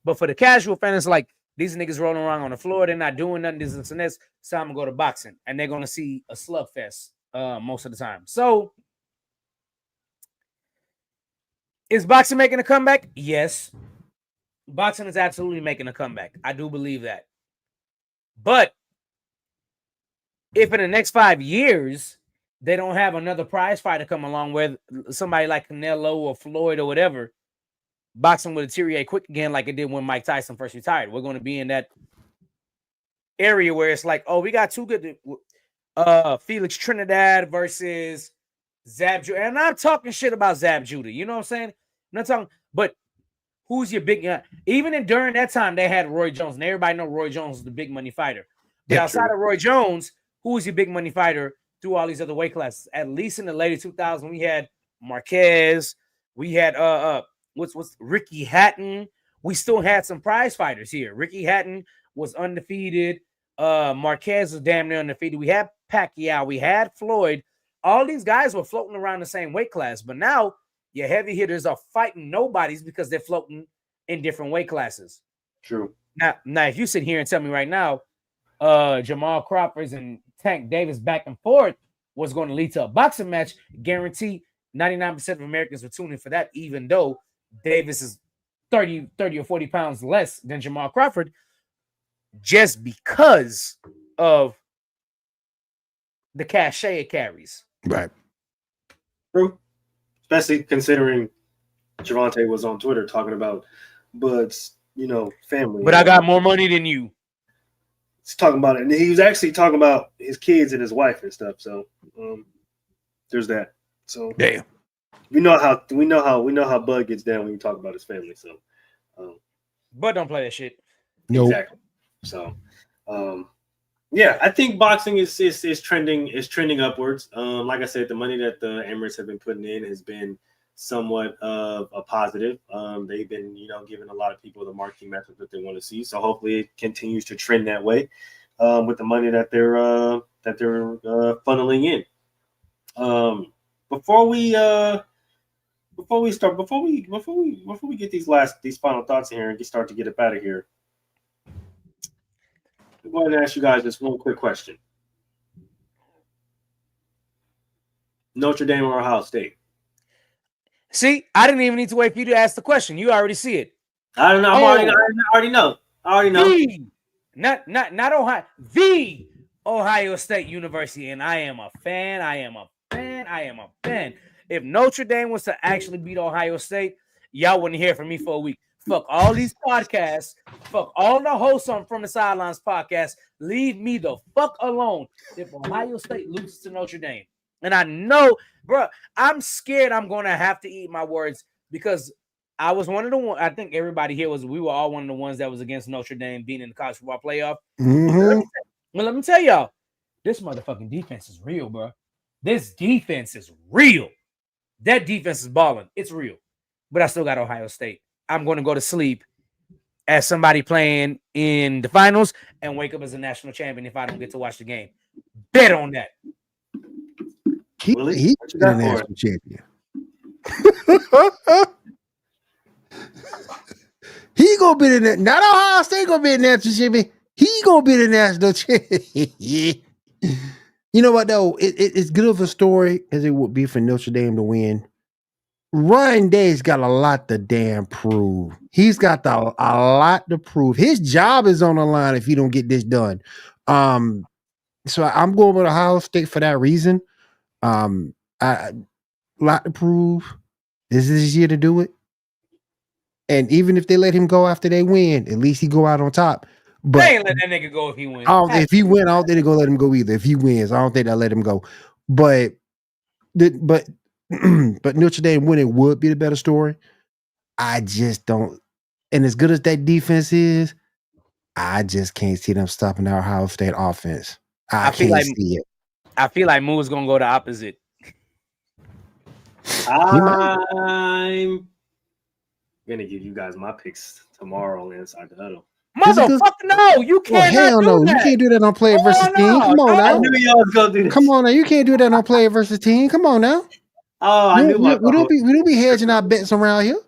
But for the casual fan, it's like these niggas rolling around on the floor. They're not doing nothing. This and this. So I'm gonna go to boxing, and they're gonna see a slugfest most of the time. So, is boxing making a comeback? Yes, boxing is absolutely making a comeback. I do believe that. But if in the next 5 years they don't have another prize fighter come along with somebody like Canelo or Floyd or whatever, boxing will deteriorate quick again like it did when Mike Tyson first retired. We're going to be in that area where it's like, oh, we got two good Felix Trinidad versus Zab Judah. And I'm talking shit about Zab Judah. You know what I'm saying? I'm not talking, but who's your big even during that time they had Roy Jones, and everybody know Roy Jones is the big money fighter. But outside of Roy Jones, who was your big money fighter through all these other weight classes? At least in the later 2000s, we had Marquez, we had what's Ricky Hatton. We still had some prize fighters here. Ricky Hatton was undefeated. Marquez was damn near undefeated. We had Pacquiao, we had Floyd. All these guys were floating around the same weight class, but now your heavy hitters are fighting nobodies because they're floating in different weight classes.
True.
Now, if you sit here and tell me right now, Jamal Crawford and Tank Davis back and forth was going to lead to a boxing match, guarantee 99% of Americans were tuning for that, even though Davis is 30 or 40 pounds less than Jamal Crawford, just because of the cachet it carries.
Right.
True. Especially considering Javante was on Twitter talking about Bud's, family.
But I got more money than you.
He's talking about it, and he was actually talking about his kids and his wife and stuff. So there's that. So
damn,
we know how Bud gets down when you talk about his family. So
Bud don't play that shit.
nope.
Exactly. So yeah, I think boxing is trending upwards. Like I said, the money that the Emirates have been putting in has been somewhat of a positive. They've been, giving a lot of people the marquee method that they want to see. So hopefully it continues to trend that way with the money that they're funneling in. Before we get these final thoughts in here and start to get up out of here, I'm going to ask you guys this one quick question. Notre Dame or Ohio State?
See, I didn't even need to wait for you to ask the question. You already see it.
I don't know. I already know.
Not Ohio. The Ohio State University. And I am a fan. If Notre Dame was to actually beat Ohio State, y'all wouldn't hear from me for a week. Fuck all these podcasts. Fuck all the hosts on From the Sidelines podcast. Leave me the fuck alone if Ohio State loses to Notre Dame. And I know, bro, I'm scared I'm going to have to eat my words because I was one of the ones. I think everybody here we were all one of the ones that was against Notre Dame being in the college football playoff.
Mm-hmm.
Let me tell y'all, this motherfucking defense is real, bro. This defense is real. That defense is balling. It's real. But I still got Ohio State. I'm going to go to sleep as somebody playing in the finals and wake up as a national champion if I don't get to watch the game. Bet on that.
He's a national champion. He gonna be the not Ohio State gonna be a national champion. He gonna be the national champion. You know what though? It's good of a story as it would be for Notre Dame to win. Ryan Day's got a lot to damn prove. He's got a lot to prove. His job is on the line if he don't get this done. So I'm going with Ohio State for that reason. A lot to prove. This is his year to do it. And even if they let him go after they win, at least he go out on top. But
they ain't let that nigga go if he wins.
If he win, I don't think they're gonna let him go either. If he wins, I don't think they'll let him go. But Notre Dame winning would be the better story. I just don't. And as good as that defense is, I just can't see them stopping our Ohio State offense. I can't see it.
I feel like Moo's gonna go the opposite.
I'm gonna give you guys my picks tomorrow on Inside the Huddle.
This is good.
Motherfucker, no, you
Oh,
cannot
hell
do
no.
that.
You can't do that on player versus team. Come on
no.
I
now.
knew y'all was gonna do this.
Come on now. You can't do that on player versus team. Come on now.
Oh, I knew my
We don't be hedging our bets around here.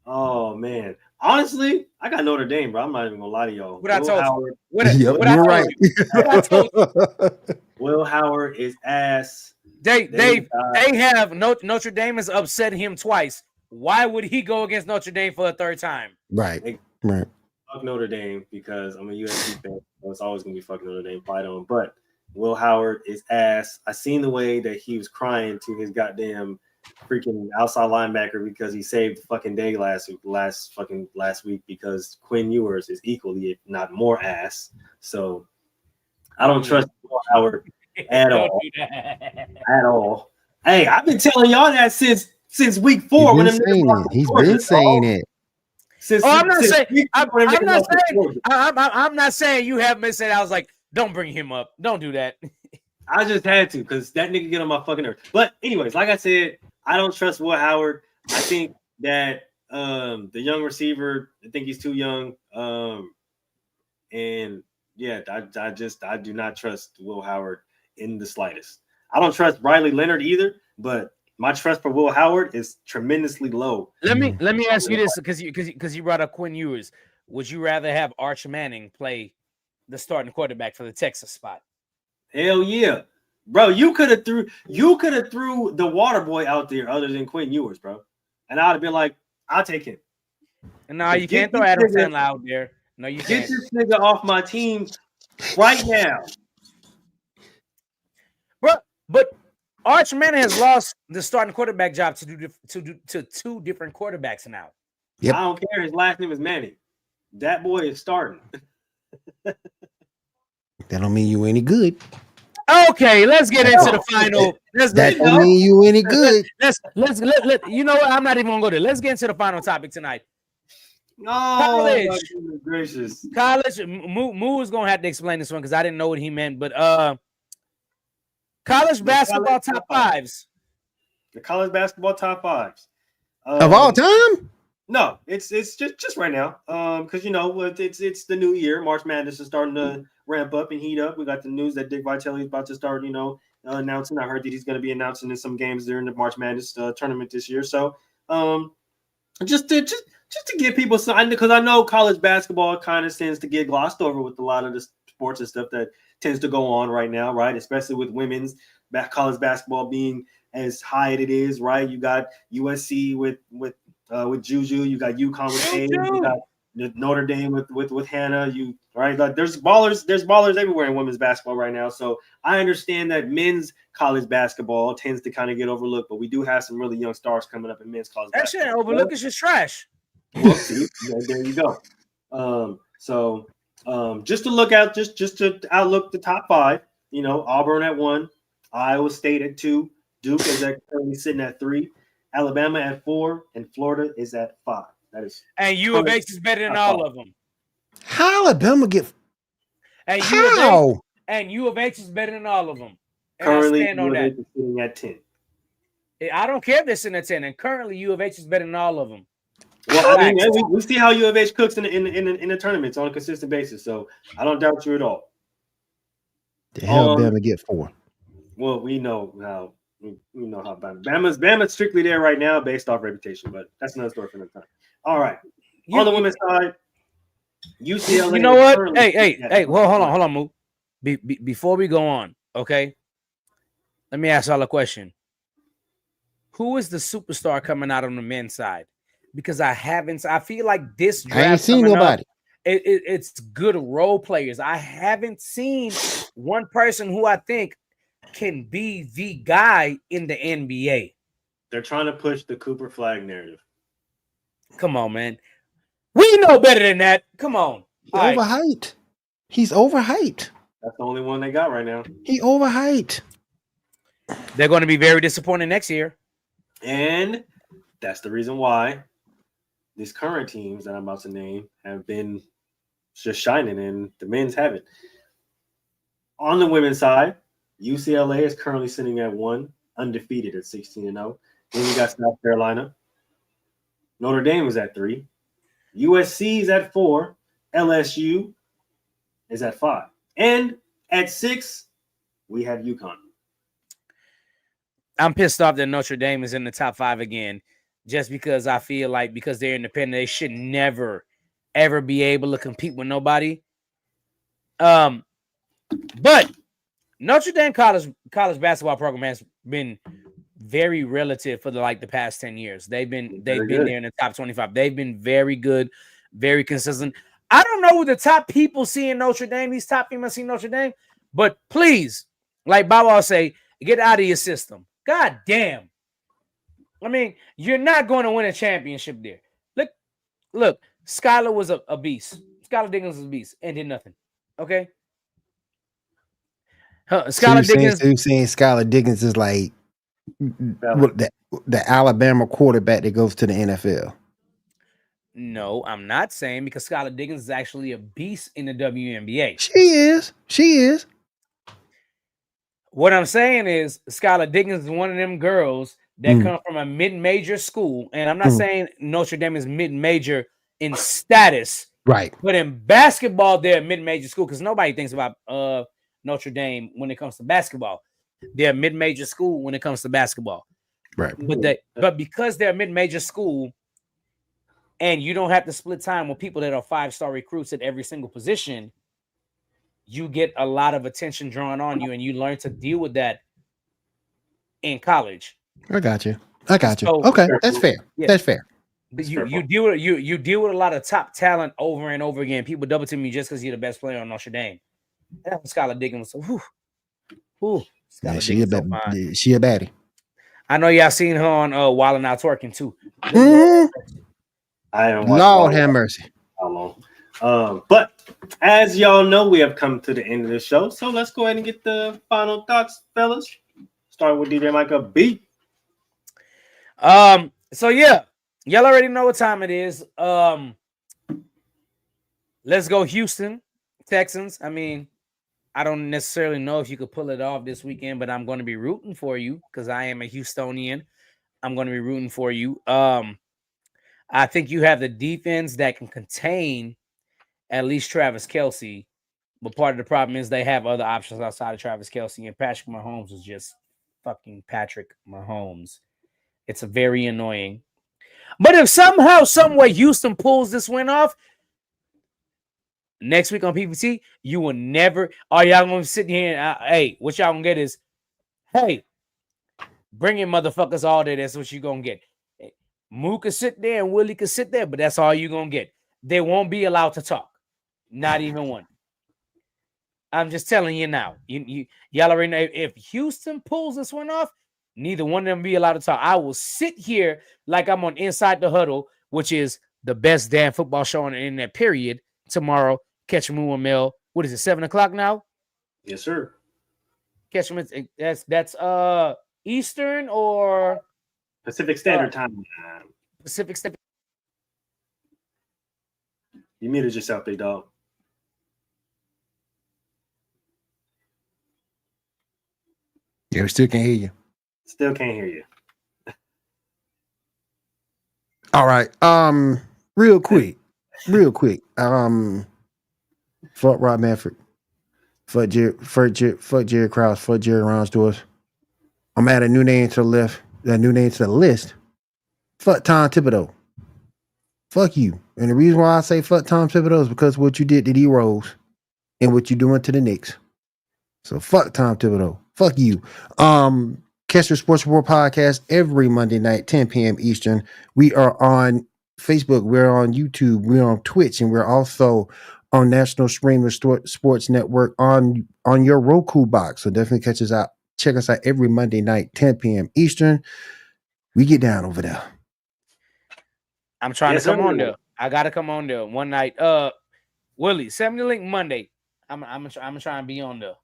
Oh man. Honestly, I got Notre Dame, bro. I'm not even gonna lie to y'all.
What I told you.
Howard.
What I
You're
told
right.
you. What I told you.
Will Howard is ass.
They have Notre Dame has upset him twice. Why would he go against Notre Dame for a third time?
Right.
Fuck Notre Dame because I'm a USC fan. So it's always gonna be fucking Notre Dame. Fight on. But Will Howard is ass. I seen the way that he was crying to his goddamn freaking outside linebacker because he saved the fucking day last week because Quinn Ewers is equally, if not more, ass. So I don't trust Will Howard at all. At all. Hey, I've been telling y'all that since week 4 when
He's been saying it.
I'm not saying you haven't been saying. I was like, don't bring him up. Don't do that.
I just had to because that nigga get on my fucking nerves. But anyways, like I said, I don't trust Will Howard. I think that the young receiver, I think he's too young. And yeah, I do not trust Will Howard in the slightest. I don't trust Riley Leonard either, but my trust for Will Howard is tremendously low.
Let me ask you this because you brought up Quinn Ewers. Would you rather have Arch Manning play the starting quarterback for the Texas spot?
Hell yeah, bro! You could have threw the water boy out there other than Quinn Ewers, bro, and I'd have been like, I'll take him.
And now you can't throw Adam Sandler out there. No, you can't.
Get this nigga off my team right now,
bro. But Arch Manning has lost the starting quarterback job to two different quarterbacks now.
Yep.
I don't care. His last name is Manning. That boy is starting.
That don't mean you any good.
Okay, let's get into the final.
That don't mean you any good.
Let's you know what? I'm not even gonna go there. Let's get into the final topic tonight.
Oh, my goodness gracious.
College. Moo is gonna have to explain this one because I didn't know what he meant. But college basketball top fives.
The college basketball top fives
of all time.
No, it's just right now. Because it's the new year. March Madness is starting to ramp up and heat up. We got the news that Dick Vitale is about to start, announcing. I heard that he's going to be announcing in some games during the March Madness tournament this year. So, just to give people some, because I know college basketball kind of tends to get glossed over with a lot of the sports and stuff that tends to go on right now, right? Especially with women's college basketball being as high as it is, right? You got USC with Juju, you got UConn with Hayes, you got Notre Dame with Hannah, right? Like there's ballers everywhere in women's basketball right now. So I understand that men's college basketball tends to kind of get overlooked, but we do have some really young stars coming up in men's college basketball.
That shit overlook is just trash.
Well, see, there you go. So just to look out, just to outlook the top five, Auburn at 1, Iowa State at 2, Duke is currently sitting at 3, Alabama at 4, and Florida is at 5. That is,
and U of H is better than all of them.
How Alabama get?
And
how?
And U of H is better than all of them. And
currently,
I stand on
U of H
that.
is sitting at 10.
I don't care if they're sitting at 10. And currently, U of H is better than all of them.
Well, I mean, we see how U of H cooks in the tournaments on a consistent basis, so I don't doubt you at all.
The hell, Alabama get 4.
Well, we know how Bama's strictly there right now based off reputation, but that's another story for another time. All right, on the women's side, UCLA.
You know what? Hey. Well, hold on, Moo. Before we go on, okay, let me ask y'all a question. Who is the superstar coming out on the men's side? Because I feel like this draft
I ain't seen nobody.
It's good role players. I haven't seen one person who I think can be the guy in the NBA.
They're trying to push the Cooper Flag narrative.
Come on, man. We know better than that. Come on.
Overhyped. He's overhyped.
That's the only one they got right now.
He overhyped.
They're going to be very disappointed next year.
And that's the reason why these current teams that I'm about to name have been just shining and the men's haven't. On the women's side, UCLA is currently sitting at 1, undefeated at 16-0. Then you got South Carolina. Notre Dame is at 3. USC is at 4. LSU is at 5. And at 6, we have UConn.
I'm pissed off that Notre Dame is in the top 5 again, just because I feel like because they're independent, they should never, ever be able to compete with nobody. But Notre Dame college basketball program has been very relative for the past 10 years. They've been there in the top 25. They've been very good, very consistent. I don't know who the top people see in Notre Dame, these top females see Notre Dame, but please, like Bob will say, get out of your system. God damn. I mean, you're not going to win a championship there. Look, Skylar was a beast. Skylar Diggins was a beast and did nothing. Okay?
Skylar Diggins. So you're saying Skylar Diggins is like the Alabama quarterback that goes to the NFL?
No, I'm not saying, because Skylar Diggins is actually a beast in the WNBA.
She is.
What I'm saying is Skylar Diggins is one of them girls that come from a mid-major school. And I'm not saying Notre Dame is mid-major in status.
Right.
But in basketball, they're a mid-major school, because nobody thinks about Notre Dame when it comes to basketball. They're a mid-major school when it comes to basketball.
Right.
But because they're a mid-major school, and you don't have to split time with people that are 5-star recruits at every single position, you get a lot of attention drawn on you, and you learn to deal with that in college.
I got you. So, okay, that's fair. Yeah. That's fair.
But you deal with a lot of top talent over and over again. People double team you just because you're the best player on Notre Dame. That's Skylar Diggins.
Yeah, she a baddie.
I know y'all seen her on Wild 'N Out Twerking too.
I am.
Lord have mercy.
How long? But as y'all know, we have come to the end of the show. So let's go ahead and get the final thoughts, fellas. Start with DJ Micah B.
So yeah, y'all already know what time it is. Let's go Houston Texans. I mean, I don't necessarily know if you could pull it off this weekend, but I'm going to be rooting for you because I am a Houstonian. I'm going to be rooting for you. I think you have the defense that can contain at least Travis Kelce, but part of the problem is they have other options outside of Travis Kelce, and Patrick Mahomes is just fucking Patrick Mahomes. It's very annoying. But if somehow, someway Houston pulls this win off, next week on PPT, you will never. Are y'all going to sit here and, hey, what y'all going to get is, hey, bring in motherfuckers all day. That's what you're going to get. Moo could sit there and Willie could sit there, but that's all you're going to get. They won't be allowed to talk. Not even one. I'm just telling you now. Y'all already know if Houston pulls this one off, neither one of them be allowed to talk. I will sit here like I'm on Inside the Huddle, which is the best damn football show on the internet, period, tomorrow. Catch Moo and Mel. What is it, 7 o'clock now?
Yes, sir.
Catch them. That's Eastern or
Pacific Standard Time.
Pacific Standard.
You muted yourself, big dog.
Yeah, we still can't hear you.
Still can't hear you.
All right. Real quick. Fuck Rob Manfred. Fuck Jerry Krause. Fuck Jerry Rounsdoors. I'm adding a new name to the left. That new name to the list. Fuck Tom Thibodeau. Fuck you. And the reason why I say fuck Tom Thibodeau is because what you did to D-Rose and what you doing to the Knicks. So fuck Tom Thibodeau. Fuck you. Catch the Sports Report podcast every Monday night, 10 p.m. Eastern. We are on Facebook. We're on YouTube. We're on Twitch. And we're also on National Streamer Sports Network on your Roku box. So definitely check us out every Monday night, 10 p.m. Eastern. We get down over there.
I'm trying to come on there. I gotta come on there one night. Willie, send me the link Monday. I'm gonna try and be on there.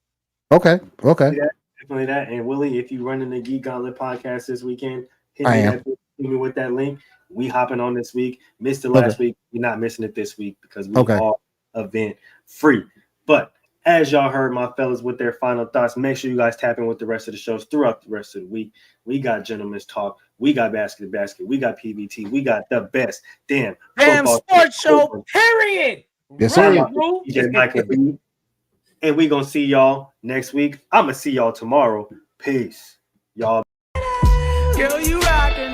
Okay.
Definitely that. And Willie, if you running the Geek Gauntlet podcast this weekend, hit me with that link. We hopping on this week. Missed it last week. You're not missing it this week because we are event free. But as y'all heard my fellas with their final thoughts, make sure you guys tap in with the rest of the shows throughout the rest of the week. We got Gentlemen's Talk. We got Basket. We got PBT. We got the best damn
sports show, period.
Yes,
Right,
sir.
bro.
DJ Micah B. And we gonna see y'all next week. I'm gonna see y'all tomorrow. Peace, y'all.
Girl, you rockin'